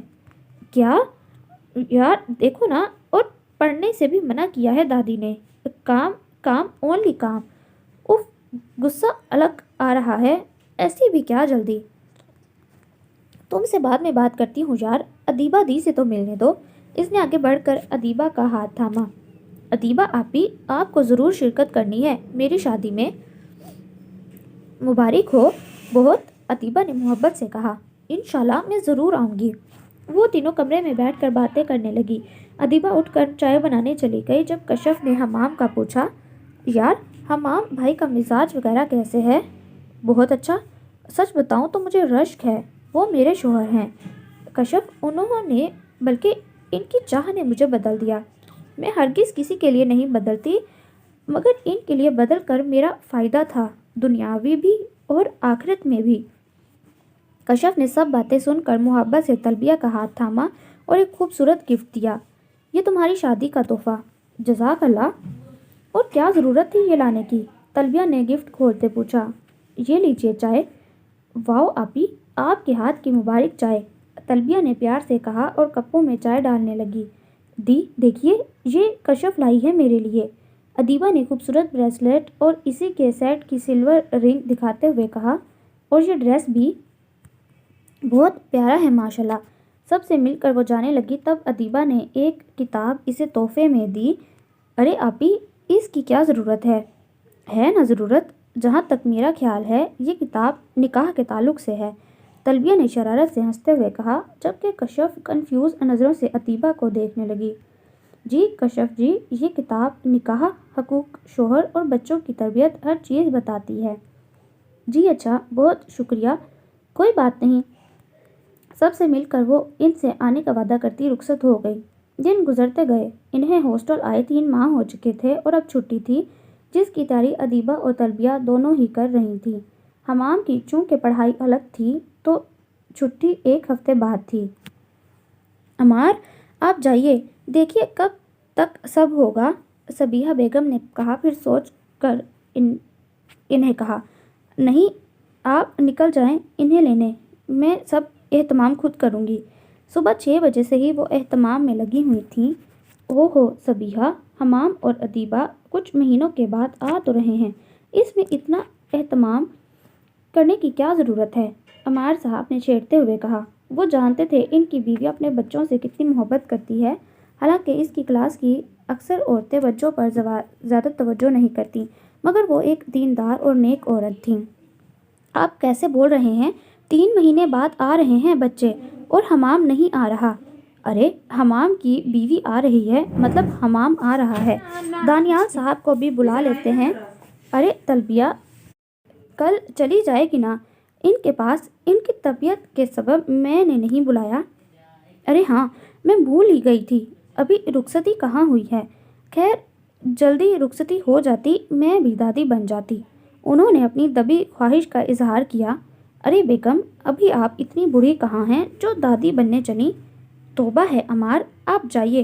کیا؟ یار دیکھو نا، اور پڑھنے سے بھی منع کیا ہے دادی نے۔ کام کام اونلی کام۔ اف، غصہ الگ آ رہا ہے، ایسی بھی کیا جلدی؟ تم سے بعد میں بات کرتی ہوں یار، ادیبہ دی سے تو ملنے دو۔ اس نے آگے بڑھ کر ادیبہ کا ہاتھ تھاما۔ ادیبہ آپی، آپ کو ضرور شرکت کرنی ہے میری شادی میں۔ مبارک ہو بہت، ادیبہ نے محبت سے کہا۔ انشاءاللہ میں ضرور آؤں گی۔ وہ تینوں کمرے میں بیٹھ کر باتیں کرنے لگی۔ ادیبہ اٹھ کر چائے بنانے چلی گئی۔ جب کشف نے حمام کا پوچھا، یار حمام بھائی کا مزاج وغیرہ کیسے ہے؟ بہت اچھا، سچ بتاؤں تو مجھے رشک ہے، وہ میرے شوہر ہیں کشف، انہوں نے بلکہ ان کی چاہ نے مجھے بدل دیا۔ میں ہرگز کسی کے لیے نہیں بدلتی، مگر ان کے لیے بدل کر میرا فائدہ تھا، دنیاوی بھی اور آخرت میں بھی۔ کشف نے سب باتیں سن کر محبت سے طلبیہ کا ہاتھ تھاما اور ایک خوبصورت گفٹ دیا۔ یہ تمہاری شادی کا تحفہ۔ جزاک اللہ۔ اور کیا ضرورت تھی یہ لانے کی؟ طلبیہ نے گفٹ کھولتے پوچھا۔ یہ لیجیے چائے۔ واؤ آپی، آپ کے ہاتھ کی مبارک چائے، طلبیہ نے پیار سے کہا اور کپوں میں چائے ڈالنے لگی۔ دی دیکھیے، یہ کشف لائی ہے میرے لیے۔ ادیبہ نے خوبصورت بریسلیٹ اور اسی کے سیٹ کی سلور رنگ دکھاتے ہوئے کہا، اور یہ ڈریس بھی بہت پیارا ہے ماشاءاللہ۔ سب سے مل کر وہ جانے لگی، تب ادیبہ نے ایک کتاب اسے تحفے میں دی۔ ارے آپی، اس کی کیا ضرورت ہے؟ ہے نا ضرورت، جہاں تک میرا خیال ہے یہ کتاب نکاح کے تعلق سے ہے، طلبیہ نے شرارت سے ہنستے ہوئے کہا، جبکہ کشف کنفیوز نظروں سے ادیبہ کو دیکھنے لگی۔ جی کشف جی، یہ کتاب نکاح، حقوق شوہر اور بچوں کی تربیت ہر چیز بتاتی ہے۔ جی اچھا، بہت شکریہ، کوئی بات نہیں۔ سب سے مل کر وہ ان سے آنے کا وعدہ کرتی رخصت ہو گئی۔ دن گزرتے گئے، انہیں ہاسٹل آئے 3 ماہ ہو چکے تھے اور اب چھٹی تھی، جس کی تیاری ادیبہ اور طلبیہ دونوں ہی کر رہی تھیں۔ حمام کی چونکہ پڑھائی الگ تھی تو چھٹی 1 ہفتے بعد تھی۔ عمار آپ جائیے، دیکھیے کب تک سب ہوگا، صبیحہ بیگم نے کہا، پھر سوچ کر انہیں کہا، نہیں آپ نکل جائیں انہیں لینے، میں سب اہتمام خود کروں گی۔ صبح 6 بجے سے ہی وہ اہتمام میں لگی ہوئی تھیں۔ ہو صبیحہ، حمام اور ادیبہ کچھ مہینوں کے بعد آ تو رہے ہیں، اس میں اتنا اہتمام کرنے کی کیا ضرورت ہے؟ عمار صاحب نے چھیڑتے ہوئے کہا۔ وہ جانتے تھے ان کی بیوی اپنے بچوں سے کتنی محبت کرتی ہے، حالانکہ اس کی کلاس کی اکثر عورتیں بچوں پر زیادہ توجہ نہیں کرتیں، مگر وہ ایک دیندار اور نیک عورت تھیں۔ آپ کیسے بول رہے ہیں؟ 3 مہینے بعد آ رہے ہیں بچے اور حمام نہیں آ رہا؟ ارے حمام کی بیوی آ رہی ہے، مطلب حمام آ رہا ہے، دانیال صاحب کو بھی بلا لیتے ہیں۔ ارے طلبیہ کل چلی جائے گی نا ان کے پاس، ان کی طبیعت کے سبب میں نے نہیں بلایا۔ ارے ہاں، میں بھول ہی گئی تھی، ابھی رخصتی کہاں ہوئی ہے، خیر جلدی رخصتی ہو جاتی میں بھی دادی بن جاتی۔ انہوں نے اپنی دبی خواہش کا اظہار کیا۔ ارے بیگم، ابھی آپ اتنی بوڑھی کہاں ہیں جو دادی بننے چلیں؟ توبہ ہے عمار، آپ جائیے،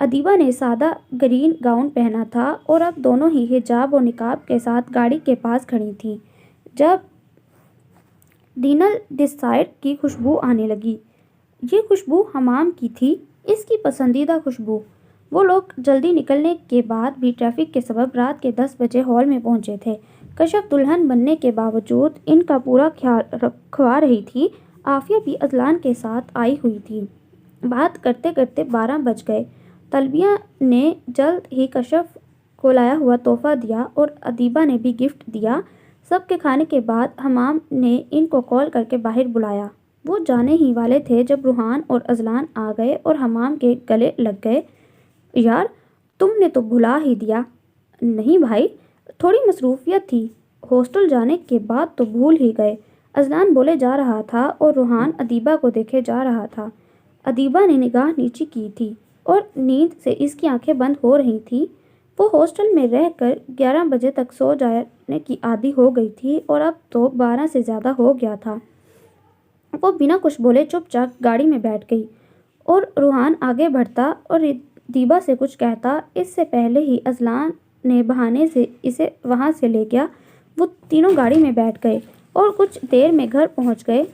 ادیبہ نے سادہ گرین گاؤن پہنا تھا اور اب دونوں ہی حجاب اور نقاب کے ساتھ گاڑی کے پاس کھڑی تھیں جب ڈینل ڈسائر کی خوشبو آنے لگی۔ یہ خوشبو حمام کی تھی، اس کی پسندیدہ خوشبو۔ وہ لوگ جلدی نکلنے کے بعد بھی ٹریفک کے سبب رات کے 10 بجے ہال میں پہنچے تھے۔ کشف دلہن بننے کے باوجود ان کا پورا خیال رکھوا رہی تھی۔ عافیہ بھی اذلان کے ساتھ آئی ہوئی تھی۔ بات کرتے کرتے 12 بج گئے۔ طلبیہ نے جلد ہی کشف کو لایا ہوا تحفہ دیا اور ادیبہ نے بھی گفٹ دیا۔ سب کے کھانے کے بعد حمام نے ان کو کال کر کے باہر بلایا۔ وہ جانے ہی والے تھے جب روحان اور اذلان آ گئے اور حمام کے گلے لگ گئے۔ یار تم نے تو بھلا ہی دیا۔ نہیں بھائی، تھوڑی مصروفیت تھی، ہاسٹل جانے کے بعد تو بھول ہی گئے، اذلان بولے جا رہا تھا اور روحان ادیبہ کو دیکھے جا رہا تھا۔ ادیبہ نے نگاہ نیچی کی تھی اور نیند سے اس کی آنکھیں بند ہو رہی تھیں۔ وہ ہاسٹل میں رہ کر 11 بجے تک سو جانے کی عادی ہو گئی تھی اور اب تو 12 سے زیادہ ہو گیا تھا۔ وہ بنا کچھ بولے چپ چاپ گاڑی میں بیٹھ گئی اور روحان آگے بڑھتا اور ادیبہ سے کچھ کہتا اس سے پہلے ہی اذلان نے بہانے سے اسے وہاں سے لے گیا۔ وہ تینوں گاڑی میں بیٹھ گئے اور کچھ دیر میں گھر پہنچ گئے۔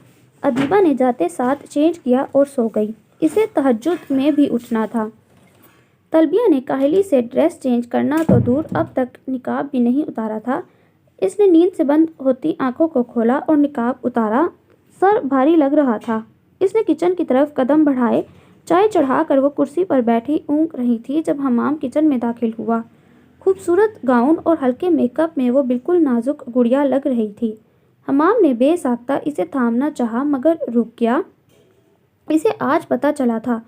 ادیبہ نے جاتے ساتھ چینج کیا اور سو گئی۔ اسے تہجد میں بھی اٹھنا تھا۔ طلبیہ نے کاہلی سے ڈریس چینج کرنا تو دور اب تک نقاب بھی نہیں اتارا تھا۔ اس نے نیند سے بند ہوتی آنکھوں کو کھولا اور نقاب اتارا۔ سر بھاری لگ رہا تھا۔ اس نے کچن کی طرف قدم بڑھائے۔ چائے چڑھا کر وہ کرسی پر بیٹھی اونگ رہی تھی جب حمام کچن میں داخل ہوا۔ خوبصورت گاؤن اور ہلکے میک اپ میں وہ بالکل نازک گڑیا لگ رہی تھی۔ حمام نے بے ساختہ اسے تھامنا چاہا مگر رک گیا۔ اسے آج پتہ چلا تھا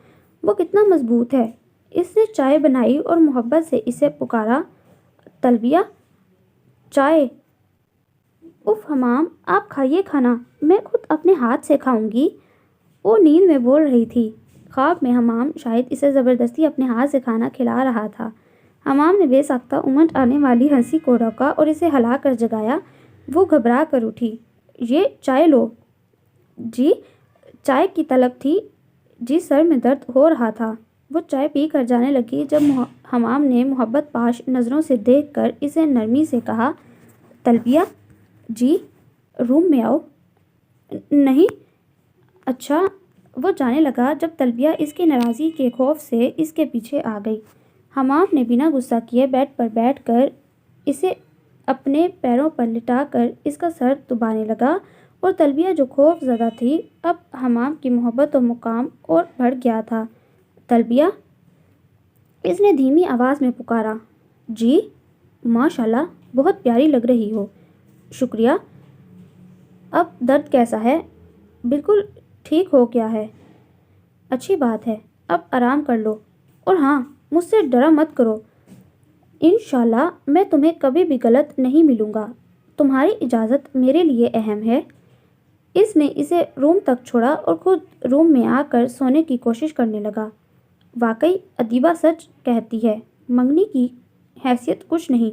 وہ کتنا مضبوط ہے۔ اس نے چائے بنائی اور محبت سے اسے پکارا، طلبیہ چائے۔ اف حمام آپ کھائیے کھانا، میں خود اپنے ہاتھ سے کھاؤں گی۔ وہ نیند میں بول رہی تھی۔ خواب میں حمام شاید اسے زبردستی اپنے ہاتھ سے کھانا کھلا رہا تھا۔ حمام نے بے ساختہ امٹ آنے والی ہنسی کو روکا اور اسے ہلا کر جگایا۔ وہ گھبرا کر اٹھی۔ یہ چائے لو۔ جی چائے کی طلب تھی۔ جی سر میں درد ہو رہا تھا۔ وہ چائے پی کر جانے لگی جب حمام نے محبت پاش نظروں سے دیکھ کر اسے نرمی سے کہا، طلبیہ جی روم میں آؤ۔ نہیں اچھا۔ وہ جانے لگا جب طلبیہ اس کی ناراضی کے خوف سے اس کے پیچھے آ گئی۔ حمام نے بنا غصہ کیے بیڈ پر بیٹھ کر اسے اپنے پیروں پر لٹا کر اس کا سر دبانے لگا اور طلبیہ جو خوف زدہ تھی اب حمام کی محبت و مقام اور بڑھ گیا تھا۔ طلبیہ، اس نے دھیمی آواز میں پکارا۔ جی ماشاءاللہ بہت پیاری لگ رہی ہو۔ شکریہ۔ اب درد کیسا ہے؟ بالکل ٹھیک ہو گیا ہے۔ اچھی بات ہے، اب آرام کر لو اور ہاں مجھ سے ڈرا مت کرو۔ انشاءاللہ میں تمہیں کبھی بھی غلط نہیں ملوں گا۔ تمہاری اجازت میرے لیے اہم ہے۔ اس نے اسے روم تک چھوڑا اور خود روم میں آ کر سونے کی کوشش کرنے لگا۔ واقعی ادیبہ سچ کہتی ہے، منگنی کی حیثیت کچھ نہیں،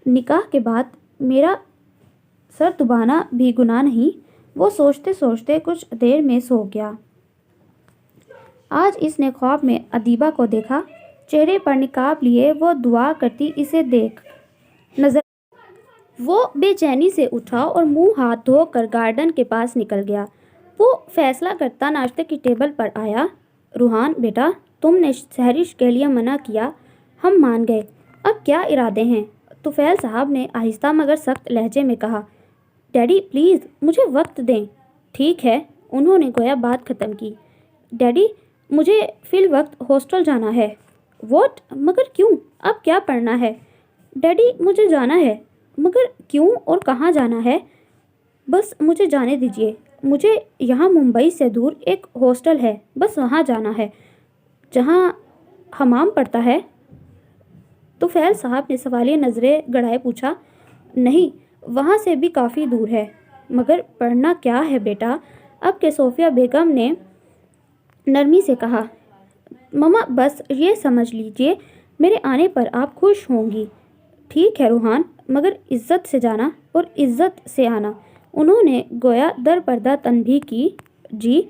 نکاح کے بعد میرا سر دبانا بھی گناہ نہیں۔ وہ سوچتے سوچتے کچھ دیر میں سو گیا۔ آج اس نے خواب میں ادیبہ کو دیکھا۔ چہرے پر نقاب لیے وہ دعا کرتی اسے دیکھ نظر وہ بے چینی سے اٹھا اور منہ ہاتھ دھو کر گارڈن کے پاس نکل گیا۔ وہ فیصلہ کرتا ناشتے کی ٹیبل پر آیا۔ روحان بیٹا، تم نے سحرش کے لیے منع کیا، ہم مان گئے، اب کیا ارادے ہیں؟ طفیل صاحب نے آہستہ مگر سخت لہجے میں کہا۔ ڈیڈی پلیز مجھے وقت دیں۔ ٹھیک ہے، انہوں نے گویا بات ختم کی۔ ڈیڈی مجھے فی الوقت ہاسٹل جانا ہے۔ واٹ؟ مگر کیوں؟ اب کیا پڑھنا ہے؟ ڈیڈی مجھے جانا ہے۔ مگر کیوں اور کہاں جانا ہے؟ بس مجھے جانے دیجیے، مجھے یہاں ممبئی سے دور ایک ہاسٹل ہے، بس وہاں جانا ہے جہاں حمام پڑھتا ہے۔ طفیل صاحب نے سوالیہ نظریں گڑائے پوچھا۔ نہیں، وہاں سے بھی کافی دور ہے۔ مگر پڑھنا کیا ہے بیٹا؟ اب کہ صوفیہ بیگم نے نرمی سے کہا۔ مما بس یہ سمجھ لیجیے میرے آنے پر آپ خوش ہوں گی۔ ٹھیک ہے روحان، مگر عزت سے جانا اور عزت سے آنا۔ انہوں نے گویا در پردہ تنبیہ کی۔ جی۔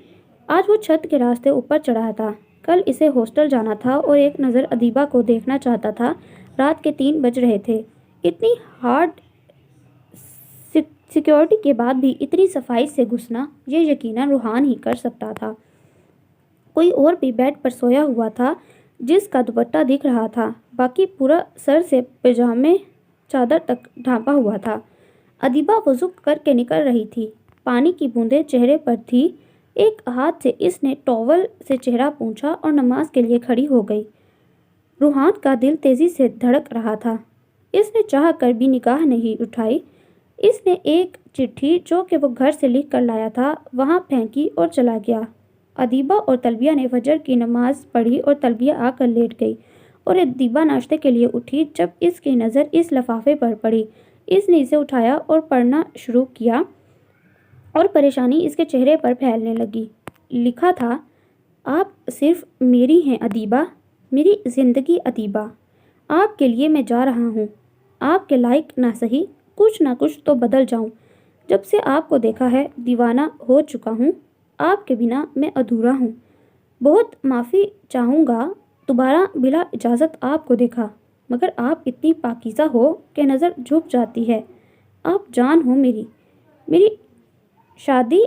آج وہ چھت کے راستے اوپر چڑھا تھا۔ کل اسے ہاسٹل جانا تھا اور ایک نظر ادیبہ کو دیکھنا چاہتا تھا۔ رات کے 3 بج رہے تھے۔ اتنی ہارڈ سیکیورٹی کے بعد بھی اتنی صفائی سے گھسنا، یہ یقیناً روحان ہی کر سکتا تھا۔ کوئی اور بھی بیڈ پر سویا ہوا تھا جس کا دوپٹہ دکھ رہا تھا، باقی پورا سر سے پاجامے چادر تک ڈھانپا ہوا تھا۔ ادیبہ وضو کر کے نکل رہی تھی، پانی کی بوندیں چہرے پر تھی۔ ایک ہاتھ سے اس نے ٹاول سے چہرہ پونچھا اور نماز کے لیے کھڑی ہو گئی۔ روحان کا دل تیزی سے دھڑک رہا تھا۔ اس نے چاہ کر بھی نگاہ نہیں اٹھائی۔ اس نے ایک چٹھی جو کہ وہ گھر سے لکھ کر لایا تھا وہاں پھینکی اور چلا گیا۔ ادیبہ اور طلبیہ نے فجر کی نماز پڑھی اور طلبیہ آ کر لیٹ گئی اور ادیبہ ناشتے کے لیے اٹھی جب اس کی نظر اس لفافے پر پڑی۔ اس نے اسے اٹھایا اور پڑھنا شروع کیا اور پریشانی اس کے چہرے پر پھیلنے لگی۔ لکھا تھا، آپ صرف میری ہیں ادیبہ، میری زندگی ادیبہ۔ آپ کے لیے میں جا رہا ہوں۔ آپ کے لائق نہ سہی کچھ نہ کچھ تو بدل جاؤں۔ جب سے آپ کو دیکھا ہے دیوانہ ہو چکا ہوں۔ آپ کے بنا میں ادھورا ہوں۔ بہت معافی چاہوں گا دوبارہ بلا اجازت آپ کو دیکھا، مگر آپ اتنی پاکیزہ ہو کہ نظر جھک جاتی ہے۔ آپ جان ہو میری شادی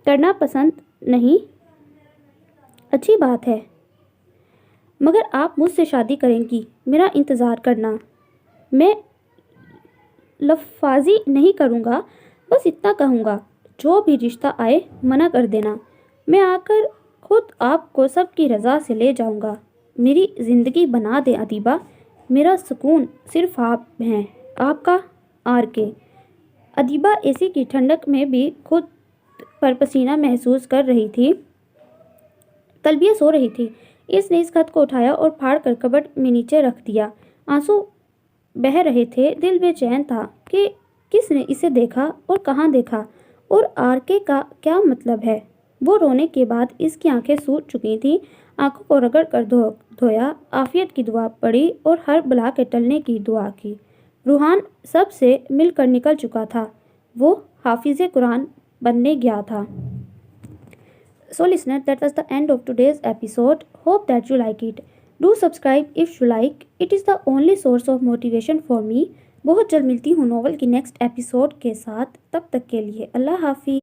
کرنا پسند نہیں، اچھی بات ہے، مگر آپ مجھ سے شادی کریں گی، میرا انتظار کرنا۔ میں لفظی نہیں کروں گا، بس اتنا کہوں گا، جو بھی رشتہ آئے منع کر دینا۔ میں آ کر خود آپ کو سب کی رضا سے لے جاؤں گا۔ میری زندگی بنا دیں ادیبہ، میرا سکون صرف آپ ہیں، آپ کا آر کے۔ ادیبہ اے سی کی ٹھنڈک میں بھی خود پر پسینہ محسوس کر رہی تھی۔ طلبیہ سو رہی تھی۔ اس نے اس خط کو اٹھایا اور پھاڑ کر کبٹ میں نیچے رکھ دیا۔ آنسو بہہ رہے تھے، دل بے چین تھا کہ کس نے اسے دیکھا اور کہاں دیکھا اور آر کے کا کیا مطلب ہے۔ وہ رونے کے بعد اس کی آنکھیں سوج چکی تھیں، آنکھوں کو رگڑ کر دھویا، عافیت کی دعا پڑھی اور ہر بلا کے ٹلنے کی دعا کی۔ روحان سب سے مل کر نکل چکا تھا، وہ حافظ قرآن بننے گیا تھا۔ So listener, that was the end of today's episode. Hope that you like it. Do subscribe if you like. It is the only source of motivation for me. بہت جلد ملتی ہوں ناول کی نیکسٹ ایپیسوڈ کے ساتھ، تب تک کے لیے اللہ حافظ۔